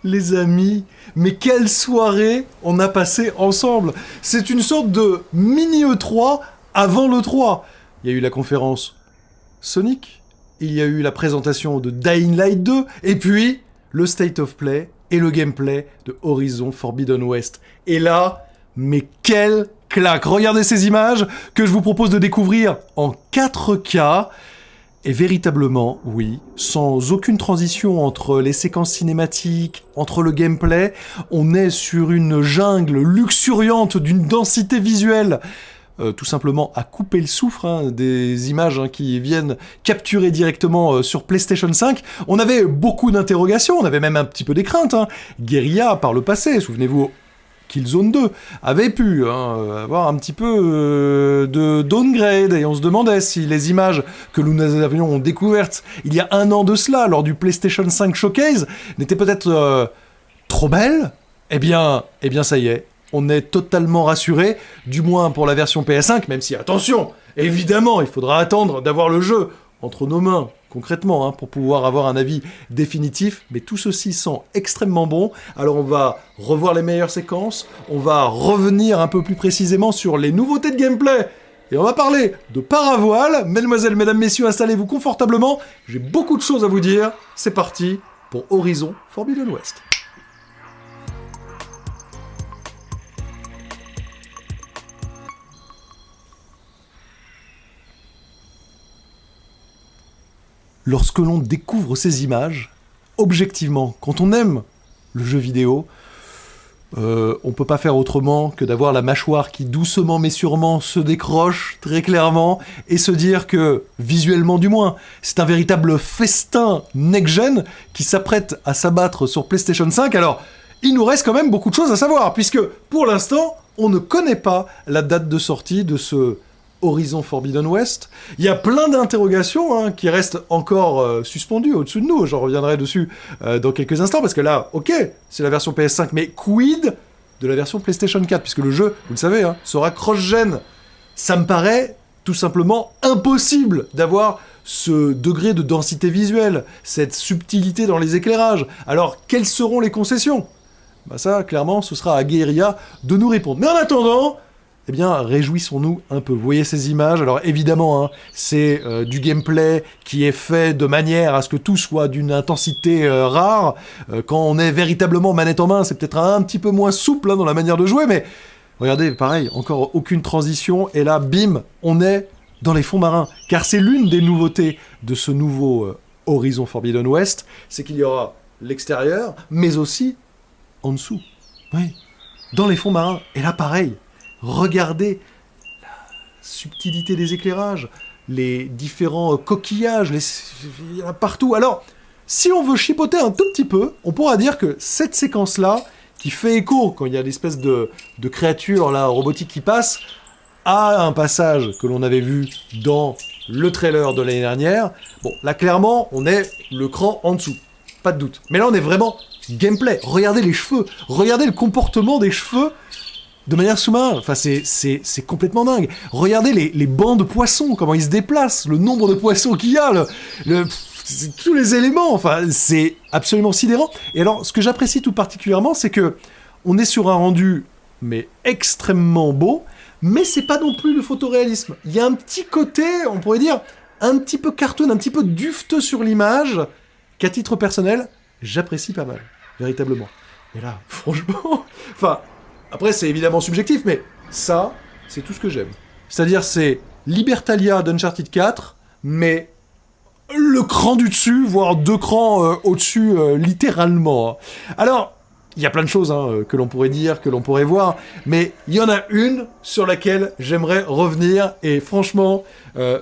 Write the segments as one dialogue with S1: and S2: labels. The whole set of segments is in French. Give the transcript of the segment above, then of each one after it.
S1: Les amis, mais quelle soirée on a passé ensemble. C'est une sorte de mini E3 avant l'E3. Il y a eu la conférence Sonic, il y a eu la présentation de Dying Light 2, et puis le State of Play et le gameplay de Horizon Forbidden West. Et là, mais quelle claque. Regardez ces images que je vous propose de découvrir en 4K. Et véritablement, oui, sans aucune transition entre les séquences cinématiques, entre le gameplay, on est sur une jungle luxuriante d'une densité visuelle, tout simplement à couper le souffle, des images qui viennent capturer directement sur PlayStation 5. On avait beaucoup d'interrogations, on avait même un petit peu des craintes. Guerrilla, par le passé, souvenez-vous, Killzone 2 avait pu avoir un petit peu de downgrade, et on se demandait si les images que nous avions découvertes il y a un an de cela, lors du PlayStation 5 Showcase, n'étaient peut-être trop belles. Eh bien ça y est, on est totalement rassuré, du moins pour la version PS5, même si, attention, évidemment, il faudra attendre d'avoir le jeu entre nos mains, concrètement, pour pouvoir avoir un avis définitif, mais tout ceci sent extrêmement bon. Alors on va revoir les meilleures séquences, on va revenir un peu plus précisément sur les nouveautés de gameplay, et on va parler de paravoile. Mesdemoiselles, mesdames, messieurs, installez-vous confortablement, j'ai beaucoup de choses à vous dire. C'est parti pour Horizon Forbidden West. Lorsque l'on découvre ces images, objectivement, quand on aime le jeu vidéo, on peut pas faire autrement que d'avoir la mâchoire qui doucement mais sûrement se décroche très clairement et se dire que, visuellement du moins, c'est un véritable festin next-gen qui s'apprête à s'abattre sur PlayStation 5. Alors, il nous reste quand même beaucoup de choses à savoir, puisque pour l'instant, on ne connaît pas la date de sortie de ce Horizon Forbidden West. Il y a plein d'interrogations qui restent encore suspendues au-dessus de nous. J'en reviendrai dessus dans quelques instants, parce que là, ok, c'est la version PS5, mais quid de la version PlayStation 4, puisque le jeu, vous le savez, sera cross-gen. Ça me paraît tout simplement impossible d'avoir ce degré de densité visuelle, cette subtilité dans les éclairages. Alors, quelles seront les concessions ? Ça, clairement, ce sera à Guerilla de nous répondre. Mais en attendant, eh bien, réjouissons-nous un peu. Vous voyez ces images ? Alors évidemment, c'est du gameplay qui est fait de manière à ce que tout soit d'une intensité rare. Quand on est véritablement manette en main, c'est peut-être un petit peu moins souple dans la manière de jouer, mais regardez, pareil, encore aucune transition, et là, bim, on est dans les fonds marins. Car c'est l'une des nouveautés de ce nouveau Horizon Forbidden West, c'est qu'il y aura l'extérieur, mais aussi en dessous. Oui, dans les fonds marins. Et là, pareil, regardez la subtilité des éclairages, les différents coquillages, il y en a partout. Alors, si on veut chipoter un tout petit peu, on pourra dire que cette séquence-là, qui fait écho quand il y a l'espèce de créature là, robotique qui passe, à un passage que l'on avait vu dans le trailer de l'année dernière. Bon, là, clairement, on est le cran en dessous. Pas de doute. Mais là, on est vraiment gameplay. Regardez les cheveux. Regardez le comportement des cheveux de manière sous-marine. Enfin, c'est complètement dingue. Regardez les bancs de poissons, comment ils se déplacent, le nombre de poissons qu'il y a, tous les éléments. Enfin, c'est absolument sidérant. Et alors, ce que j'apprécie tout particulièrement, c'est que on est sur un rendu, mais extrêmement beau, mais c'est pas non plus le photoréalisme. Il y a un petit côté, on pourrait dire, un petit peu cartoon, un petit peu dufteux sur l'image, qu'à titre personnel, j'apprécie pas mal, véritablement. Et là, franchement, enfin, après c'est évidemment subjectif, mais ça, c'est tout ce que j'aime. C'est-à-dire, c'est Libertalia d'Uncharted 4, mais le cran du dessus, voire 2 crans au-dessus, littéralement. Alors, il y a plein de choses que l'on pourrait dire, que l'on pourrait voir, mais il y en a une sur laquelle j'aimerais revenir, et franchement,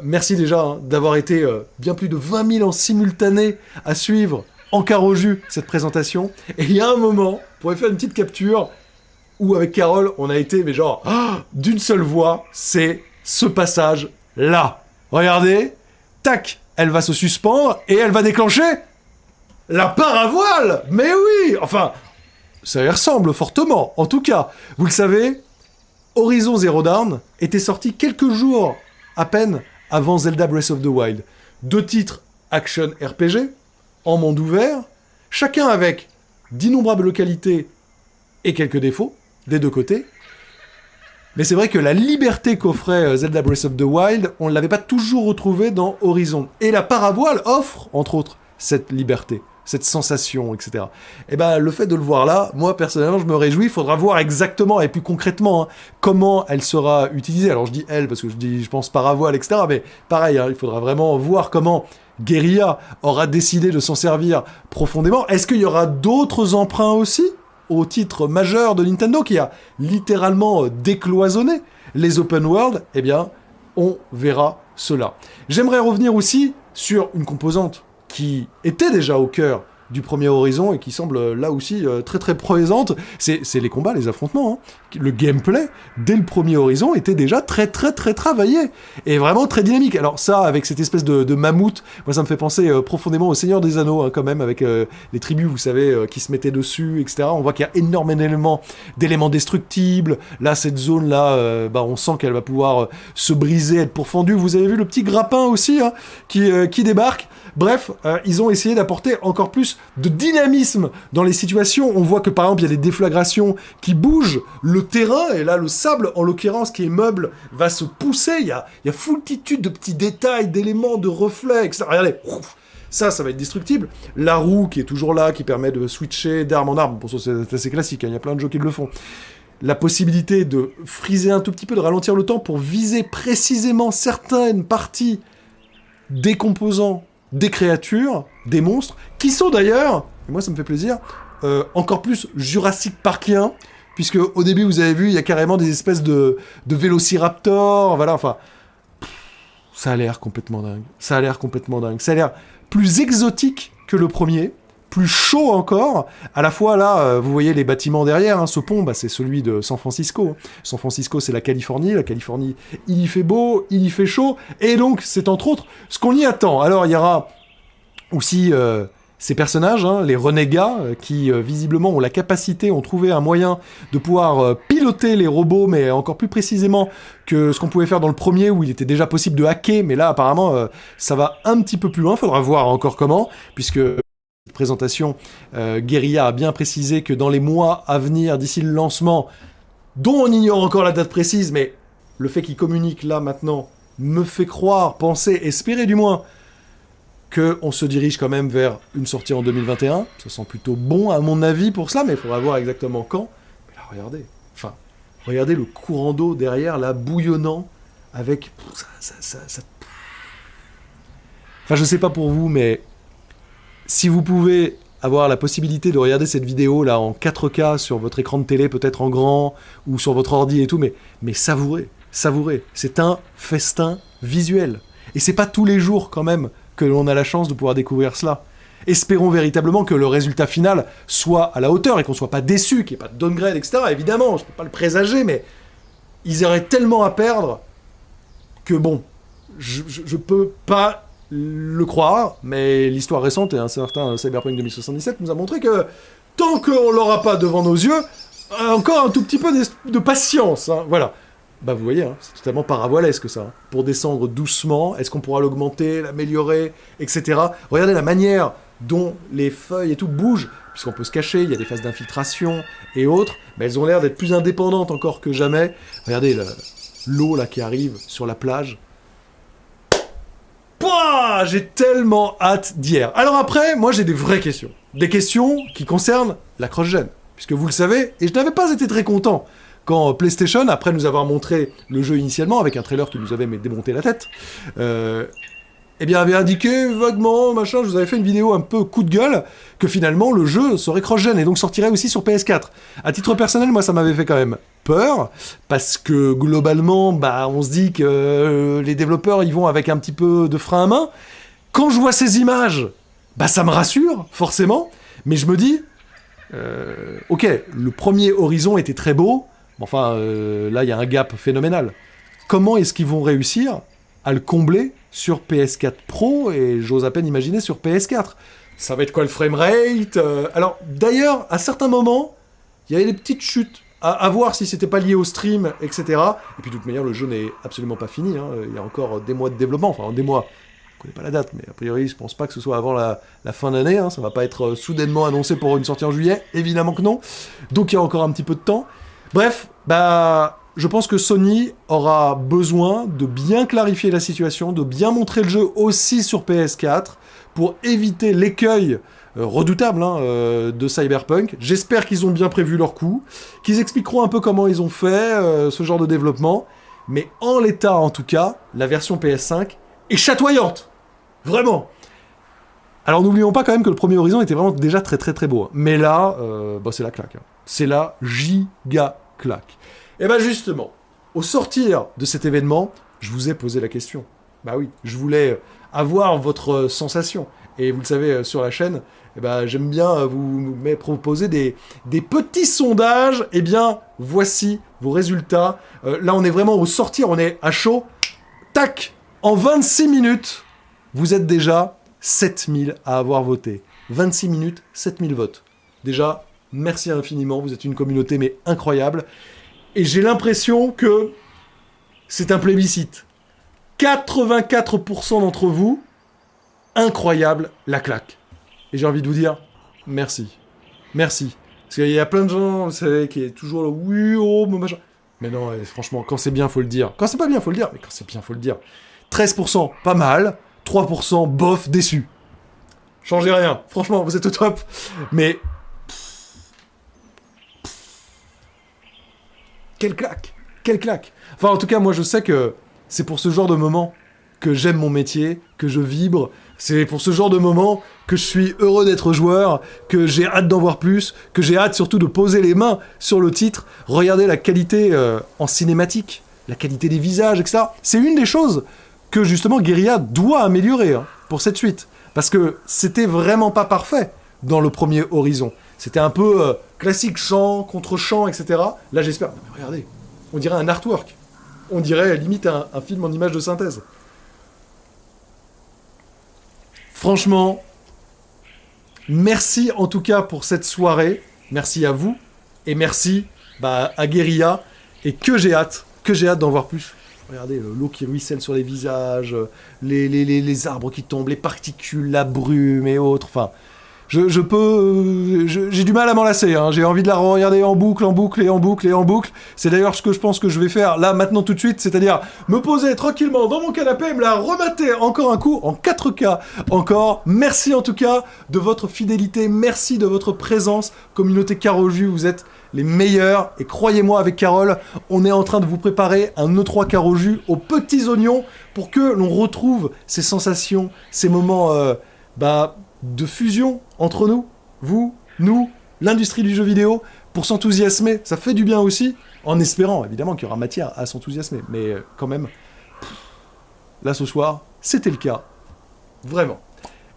S1: merci déjà d'avoir été bien plus de 20 000 en simultané à suivre en quart au jus cette présentation. Et il y a un moment, on pourrait faire une petite capture, où avec Carole, on a été, mais genre, d'une seule voix, c'est ce passage-là. Regardez, tac, elle va se suspendre, et elle va déclencher la paravoile. Mais oui, enfin, ça y ressemble fortement. En tout cas, vous le savez, Horizon Zero Dawn était sorti quelques jours à peine avant Zelda Breath of the Wild. 2 titres action RPG, en monde ouvert, chacun avec d'innombrables qualités et quelques défauts, des deux côtés. Mais c'est vrai que la liberté qu'offrait Zelda Breath of the Wild, on ne l'avait pas toujours retrouvée dans Horizon. Et la Paravoile offre, entre autres, cette liberté, cette sensation, etc. Et ben, le fait de le voir là, moi, personnellement, je me réjouis. Il faudra voir exactement, et plus concrètement, comment elle sera utilisée. Alors, je dis elle, parce que je pense Paravoile, etc. Mais pareil, il faudra vraiment voir comment Guerrilla aura décidé de s'en servir profondément. Est-ce qu'il y aura d'autres emprunts aussi au titre majeur de Nintendo qui a littéralement décloisonné les open world? Eh bien, on verra cela. J'aimerais revenir aussi sur une composante qui était déjà au cœur du premier Horizon et qui semble là aussi très très présente, c'est les combats, les affrontements. Le gameplay, dès le premier Horizon, était déjà très très très travaillé et vraiment très dynamique. Alors ça, avec cette espèce de mammouth, moi ça me fait penser profondément au Seigneur des Anneaux, quand même, avec les tribus, vous savez, qui se mettaient dessus, etc. On voit qu'il y a énormément d'éléments destructibles. Là, cette zone-là, on sent qu'elle va pouvoir se briser, être pourfendue. Vous avez vu le petit grappin aussi qui débarque. Bref, ils ont essayé d'apporter encore plus de dynamisme dans les situations. On voit que par exemple, il y a des déflagrations qui bougent, le terrain, et là le sable, en l'occurrence, qui est meuble, va se pousser. Il y a foultitude de petits détails, d'éléments, de reflets, etc. Regardez, ça va être destructible. La roue qui est toujours là, qui permet de switcher d'arme en arme. Pour ça, c'est assez classique, il y a plein de jeux qui le font. La possibilité de friser un tout petit peu, de ralentir le temps pour viser précisément certaines parties des composants des créatures, des monstres, qui sont d'ailleurs, et moi ça me fait plaisir, encore plus Jurassic Parkiens, puisque au début vous avez vu, il y a carrément des espèces de vélociraptors, voilà, enfin, ça a l'air complètement dingue, ça a l'air plus exotique que le premier, plus chaud encore, à la fois là, vous voyez les bâtiments derrière, ce pont, c'est celui de San Francisco. San Francisco, c'est la Californie, il y fait beau, il y fait chaud, et donc c'est entre autres ce qu'on y attend. Alors il y aura aussi ces personnages, les renégats, qui visiblement ont la capacité, ont trouvé un moyen de pouvoir piloter les robots, mais encore plus précisément que ce qu'on pouvait faire dans le premier, où il était déjà possible de hacker, mais là apparemment ça va un petit peu plus loin, faudra voir encore comment, puisque présentation, Guerrilla a bien précisé que dans les mois à venir, d'ici le lancement, dont on ignore encore la date précise, mais le fait qu'il communique là maintenant me fait croire, penser, espérer du moins, qu'on se dirige quand même vers une sortie en 2021. Ça sent plutôt bon à mon avis pour ça, mais il faudra voir exactement quand. Mais là, regardez le courant d'eau derrière, là, bouillonnant, avec... Enfin, je sais pas pour vous, mais si vous pouvez avoir la possibilité de regarder cette vidéo là en 4K sur votre écran de télé, peut-être en grand, ou sur votre ordi et tout, mais savourez. C'est un festin visuel. Et c'est pas tous les jours quand même que l'on a la chance de pouvoir découvrir cela. Espérons véritablement que le résultat final soit à la hauteur et qu'on soit pas déçu, qu'il n'y ait pas de downgrade, etc. Évidemment, je peux pas le présager, mais ils auraient tellement à perdre que bon, je peux pas le croire, mais l'histoire récente et un certain Cyberpunk 2077 nous a montré que tant qu'on l'aura pas devant nos yeux, encore un tout petit peu de patience, voilà. Vous voyez, c'est totalement paravoilesque ça. Pour descendre doucement, est-ce qu'on pourra l'augmenter, l'améliorer, etc. Regardez la manière dont les feuilles et tout bougent, puisqu'on peut se cacher, il y a des phases d'infiltration et autres, mais elles ont l'air d'être plus indépendantes encore que jamais. Regardez l'eau là qui arrive sur la plage. Pouah, j'ai tellement hâte d'hier. Alors après, moi j'ai des vraies questions. Des questions qui concernent la cross-gen. Puisque vous le savez, et je n'avais pas été très content quand PlayStation, après nous avoir montré le jeu initialement, avec un trailer qui nous avait démonté la tête, avait indiqué vaguement, machin, je vous avais fait une vidéo un peu coup de gueule, que finalement le jeu serait cross-gen et donc sortirait aussi sur PS4. À titre personnel, moi ça m'avait fait quand même peur, parce que globalement, on se dit que les développeurs ils vont avec un petit peu de frein à main. Quand je vois ces images, ça me rassure, forcément, mais je me dis, ok, le premier Horizon était très beau, là il y a un gap phénoménal. Comment est-ce qu'ils vont réussir à le combler sur PS4 Pro, et j'ose à peine imaginer sur PS4. Ça va être quoi le framerate Alors, d'ailleurs, à certains moments, il y avait des petites chutes, à voir si c'était pas lié au stream, etc. Et puis, de toute manière, le jeu n'est absolument pas fini, il y a encore des mois de développement, des mois, Je connais pas la date, mais a priori, je pense pas que ce soit avant la fin d'année. Hein. Ça va pas être soudainement annoncé pour une sortie en juillet. Évidemment que non. Donc il y a encore un petit peu de temps. Bref, je pense que Sony aura besoin de bien clarifier la situation, de bien montrer le jeu aussi sur PS4 pour éviter l'écueil redoutable de Cyberpunk. J'espère qu'ils ont bien prévu leur coup, qu'ils expliqueront un peu comment ils ont fait ce genre de développement. Mais en l'état, en tout cas, la version PS5 est chatoyante. Vraiment. Alors n'oublions pas quand même que le premier Horizon était vraiment déjà très très très beau. Hein. Mais là, c'est la claque. Hein. C'est la giga claque. Et justement, au sortir de cet événement, je vous ai posé la question. Bah oui, je voulais avoir votre sensation. Et vous le savez, sur la chaîne, j'aime bien vous proposer des petits sondages. Eh bien, voici vos résultats. Là, on est vraiment au sortir, on est à chaud. Tac! En 26 minutes, vous êtes déjà 7000 à avoir voté. 26 minutes, 7000 votes. Déjà, merci infiniment, vous êtes une communauté mais incroyable. Et j'ai l'impression que c'est un plébiscite. 84% d'entre vous, incroyable la claque. Et j'ai envie de vous dire, merci. Merci. Parce qu'il y a plein de gens, vous savez, qui est toujours là, oui, oh, machin. Mais non, franchement, quand c'est bien, faut le dire. Quand c'est pas bien, faut le dire. Mais quand c'est bien, faut le dire. 13%, pas mal. 3%, bof, déçu. Changez rien. Franchement, vous êtes au top. Mais... Quelle claque. Quelle claque. Enfin, en tout cas, moi, je sais que c'est pour ce genre de moment que j'aime mon métier, que je vibre. C'est pour ce genre de moment que je suis heureux d'être joueur, que j'ai hâte d'en voir plus, que j'ai hâte surtout de poser les mains sur le titre, regarder la qualité en cinématique, la qualité des visages, etc. C'est une des choses que justement Guerrilla doit améliorer pour cette suite. Parce que c'était vraiment pas parfait dans le premier Horizon. C'était un peu classique, chant contre chant, etc. Là, j'espère... Non, mais regardez, on dirait un artwork. On dirait limite un film en image de synthèse. Franchement, merci en tout cas pour cette soirée. Merci à vous. Et merci à Guerrilla. Et que j'ai hâte d'en voir plus. Regardez, l'eau qui ruisselle sur les visages, les arbres qui tombent, les particules, la brume et autres. Enfin, j'ai du mal à m'en lasser. Hein. J'ai envie de la regarder en boucle, en boucle et en boucle et en boucle. C'est d'ailleurs ce que je pense que je vais faire là, maintenant, tout de suite. C'est-à-dire me poser tranquillement dans mon canapé et me la remater encore un coup en 4K encore. Merci en tout cas de votre fidélité. Merci de votre présence. Communauté Carojus, vous êtes les meilleurs. Et croyez-moi, avec Carole, on est en train de vous préparer un E3 Carojus aux petits oignons pour que l'on retrouve ces sensations, ces moments de fusion entre nous, vous, nous, l'industrie du jeu vidéo, pour s'enthousiasmer. Ça fait du bien aussi, en espérant évidemment qu'il y aura matière à s'enthousiasmer. Mais quand même, là ce soir, c'était le cas. Vraiment.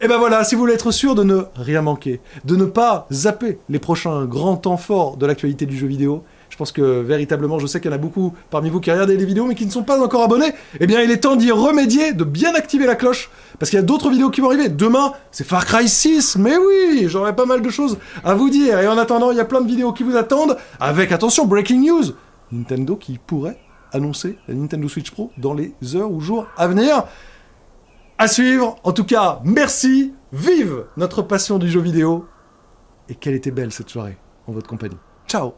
S1: Et voilà, si vous voulez être sûr de ne rien manquer, de ne pas zapper les prochains grands temps forts de l'actualité du jeu vidéo, je pense que véritablement, je sais qu'il y en a beaucoup parmi vous qui regardent les vidéos mais qui ne sont pas encore abonnés, eh bien il est temps d'y remédier, de bien activer la cloche, parce qu'il y a d'autres vidéos qui vont arriver. Demain, c'est Far Cry 6, mais oui, j'aurai pas mal de choses à vous dire. Et en attendant, il y a plein de vidéos qui vous attendent, avec, attention, breaking news, Nintendo qui pourrait annoncer la Nintendo Switch Pro dans les heures ou jours à venir. À suivre, en tout cas, merci, vive notre passion du jeu vidéo, et quelle était belle cette soirée en votre compagnie. Ciao.